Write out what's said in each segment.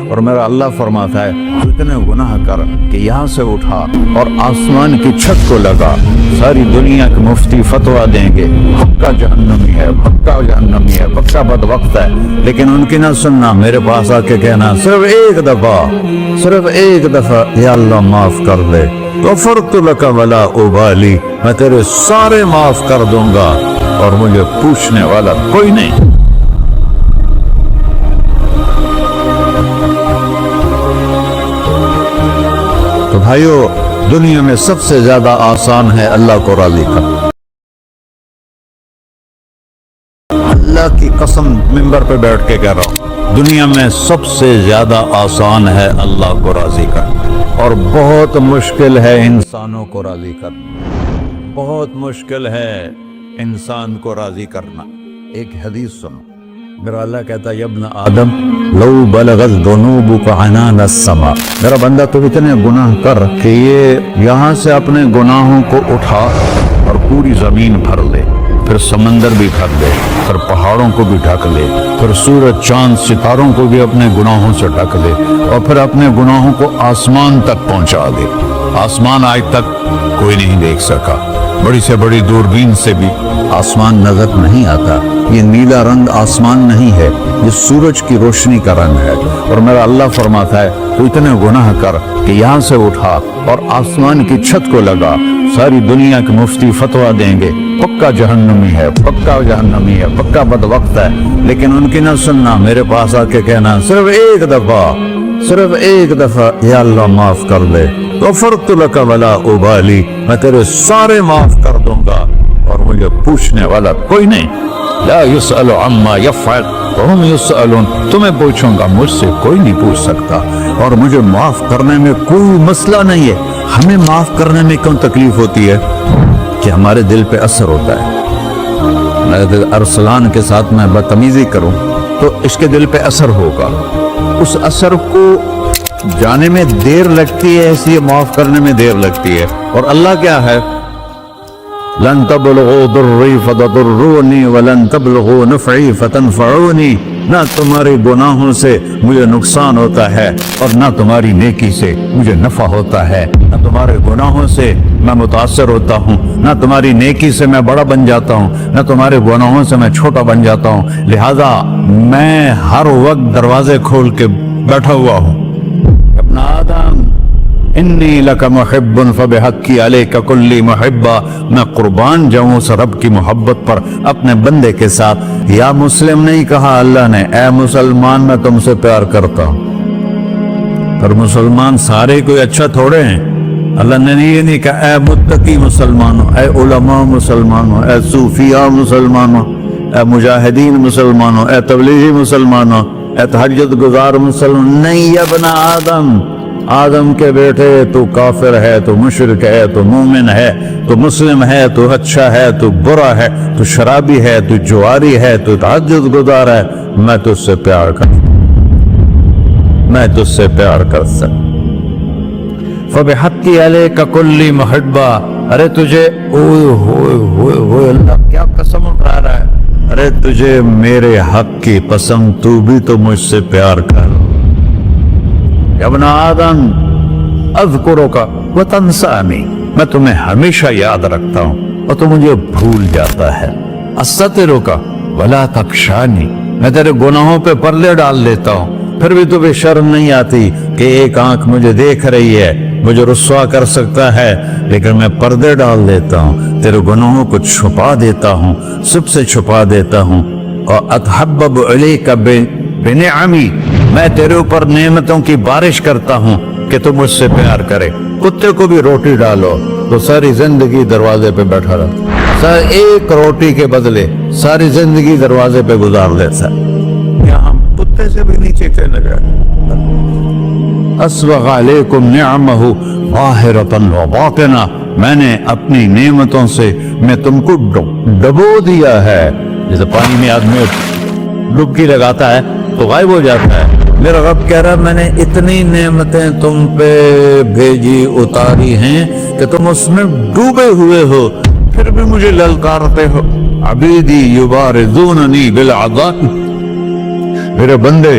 اور میرا اللہ فرماتا ہے تو اتنے گناہ کر کہ یہاں سے اٹھا اور آسمان کی چھت کو لگا، ساری دنیا کے مفتی فتویٰ دیں گے پکا جہنمی ہے، پکا جہنمی ہے، پکا بدبخت ہے، لیکن ان کی نہ سننا، میرے پاس آ کے کہنا صرف ایک دفعہ یا اللہ معاف کر دے، غفرت لک ولا ابالی، میں تیرے سارے معاف کر دوں گا اور مجھے پوچھنے والا کوئی نہیں۔ تو بھائیو، دنیا میں سب سے زیادہ آسان ہے اللہ کو راضی کرنا۔ اللہ کی قسم ممبر پہ بیٹھ کے کہہ رہا ہوں، دنیا میں سب سے زیادہ آسان ہے اللہ کو راضی کرنا، اور بہت مشکل ہے انسانوں کو راضی کرنا، بہت مشکل ہے انسان کو راضی کرنا۔ ایک حدیث سنو، میرا اللہ کہتا ہے ابن آدم لو بلغت ذنوبک عنان السماء، میرا بندہ تو اتنے گناہ کر کہ یہ یہاں سے اپنے گناہوں کو اٹھا اور پوری زمین بھر لے، پھر سمندر بھی بھر لے، پھر پہاڑوں کو بھی ڈھک لے، پھر سورج چاند ستاروں کو بھی اپنے گناہوں سے ڈھک لے، اور پھر اپنے گناہوں کو آسمان تک پہنچا دے۔ آسمان آج تک کوئی نہیں دیکھ سکا، بڑی سے بڑی دوربین سے بھی آسمان نظر نہیں آتا۔ یہ نیلا رنگ آسمان نہیں ہے، یہ سورج کی روشنی کا رنگ ہے۔ اور میرا اللہ فرماتا ہے تو اتنے گناہ کر کہ یہاں سے اٹھا اور آسمان کی چھت کو لگا، ساری دنیا کے مفتی فتویٰ دیں گے پکا جہنمی ہے، پکا جہنمی ہے، پکا بدبخت ہے، لیکن ان کی نہ سننا، میرے پاس آ کے کہنا صرف ایک دفعہ یا اللہ معاف کر دے، غفرت لک ولا ابالی، میں تیرے سارے معاف کر دوں گا اور مجھے پوچھنے والا کوئی نہیں۔ لا يسأل عما يفعل وهم يسألون، تمہیں پوچھوں گا، مجھ سے کوئی نہیں پوچھ سکتا، اور مجھے معاف کرنے میں کوئی مسئلہ نہیں ہے۔ ہمیں معاف کرنے میں کیوں تکلیف ہوتی ہے؟ کہ ہمارے دل پہ اثر ہوتا ہے۔ میں ارسلان کے ساتھ میں بدتمیزی کروں تو اس کے دل پہ اثر ہوگا، اس اثر کو جانے میں دیر لگتی ہے، اس لیے معاف کرنے میں دیر لگتی ہے۔ اور اللہ کیا ہے؟ لن تبلغوا ضرری فتضرونی ولن تبلغوا نفعی فتنفعونی، نہ تمہارے گناہوں سے مجھے نقصان ہوتا ہے اور نہ تمہاری نیکی سے مجھے نفع ہوتا ہے، نہ تمہارے گناہوں سے میں متاثر ہوتا ہوں، نہ تمہاری نیکی سے میں بڑا بن جاتا ہوں، نہ تمہارے گناہوں سے میں چھوٹا بن جاتا ہوں، لہذا میں ہر وقت دروازے کھول کے بیٹھا ہوا ہوں۔ ابن آدم انی لک محب فبحقی علیک کلی محبہ، میں قربان جاؤں اس رب کی محبت پر اپنے بندے کے ساتھ۔ یا مسلم نہیں کہا اللہ نے، اے مسلمان میں تم سے پیار کرتا ہوں۔ پر مسلمان سارے کوئی اچھا تھوڑے ہیں، اللہ نے یہ نہیں کہا اے متقی مسلمانوں، اے علماء مسلمانوں، اے صوفیاء مسلمانوں، اے مجاہدین مسلمانوں، اے تبلیغی مسلمانوں، اے تہجد گزار مسلمان، نہیں یا ابن آدم، آدم کے بیٹے، تو کافر ہے، تو مشرک ہے، تو مومن ہے، تو مسلم ہے، تو اچھا ہے، تو برا ہے، تو شرابی ہے، تو جواری ہے، تو تہجد گزار ہے، میں تجھ سے پیار کر سکتا۔ فبحقی علیک کلی محبہ، ارے تجھے اوئے اللہ کیا قسم اٹھا رہا ہے، ارے تجھے میرے حق کی قسم، تو بھی تو مجھ سے پیار کر۔ ابن آدم اذکرک وتنسانی، میں تمہیں ہمیشہ یاد رکھتا ہوں اور تو مجھے بھول جاتا ہے۔ استترک ولا تخشانی، میں تیرے گناہوں پہ پردے ڈال دیتا ہوں، پھر بھی تمہیں شرم نہیں آتی کہ ایک آنکھ مجھے دیکھ رہی ہے، مجھے رسوا کر سکتا ہے، لیکن میں پردے ڈال دیتا ہوں، تیرے گناہوں کو چھپا دیتا ہوں، سب سے چھپا دیتا ہوں۔ اور اتحبب علیک بنعمی، میں تیرے اوپر نعمتوں کی بارش کرتا ہوں کہ تو مجھ سے پیار کرے۔ کتے کو بھی روٹی ڈالو تو ساری زندگی دروازے پہ بیٹھا رہتا، ایک روٹی کے بدلے ساری زندگی دروازے پہ گزار دیتا، یہاں کتے سے بھی نیچے چلے گئے۔ اسبغ علیکم نعمہ ظاہرۃ وباطنہ، میں نے اپنی نعمتوں سے میں تم کو ڈبو دیا ہے، جیسے پانی میں آدمی ڈبکی لگاتا ہے تو غائب ہو جاتا ہے۔ میرا رب کہہ رہا میں نے اتنی نعمتیں تم پہ بھیجی اتاری ہیں کہ تم اس میں ڈوبے ہوئے ہو، پھر بھی مجھے للکارتے ہو۔ عبیدی یبارزوننی بالعذاب، میرے بندے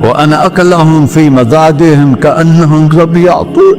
وأنا أكلهم في مزاجهم كأنهم ظبيعطون।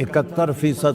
71%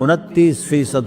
29%